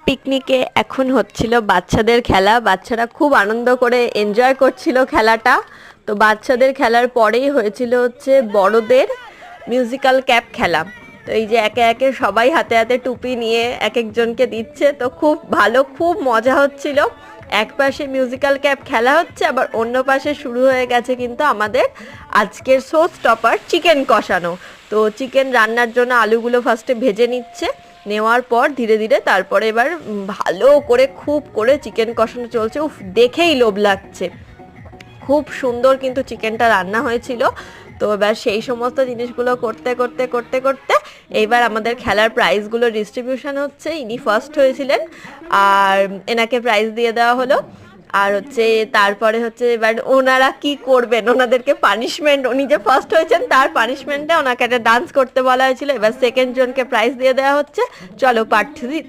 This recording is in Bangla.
পিকনিকে এখন হচ্ছিল বাচ্চাদের খেলা, বাচ্চারা খুব আনন্দ করে এনজয় করছিল খেলাটা। তো বাচ্চাদের খেলার পরেই হয়েছিল হচ্ছে বড়দের মিউজিক্যাল ক্যাপ খেলা। তো এই যে একে একে সবাই হাতে হাতে টুপি নিয়ে এক একজনকে দিচ্ছে, তো খুব ভালো, খুব মজা হচ্ছিল। এক পাশে মিউজিক্যাল ক্যাপ খেলা হচ্ছে, আবার অন্য পাশে শুরু হয়ে গেছে কিন্তু আমাদের আজকের শো স্টপার চিকেন কষানো। তো চিকেন রান্নার জন্য আলুগুলো ফার্স্টে ভেজে নিচ্ছে, নেওয়ার পর ধীরে ধীরে তারপরে এবার ভালো করে খুব করে চিকেন কষানো চলছে। উফ, দেখেই লোভ লাগছে। খুব সুন্দর কিন্তু চিকেনটা রান্না হয়েছিল। তো এবার সেই সমস্ত জিনিসগুলো করতে করতে করতে করতে এইবার আমাদের খেলার প্রাইজগুলো ডিস্ট্রিবিউশন হচ্ছে। ইনি ফার্স্ট হয়েছিলেন আর এনাকে প্রাইজ দিয়ে দেওয়া হলো। আর হচ্ছে তারপরে হচ্ছে এবার ওনারা কি করবেন, ওনাদেরকে পানিশমেন্ট, উনি যে ফার্স্ট হয়েছেন তার পানিশমেন্টে ওনাকে একটা ডান্স করতে বলা হয়েছিল। এবার সেকেন্ড জনকে প্রাইজ দিয়ে দেওয়া হচ্ছে। চলো পার্ট 3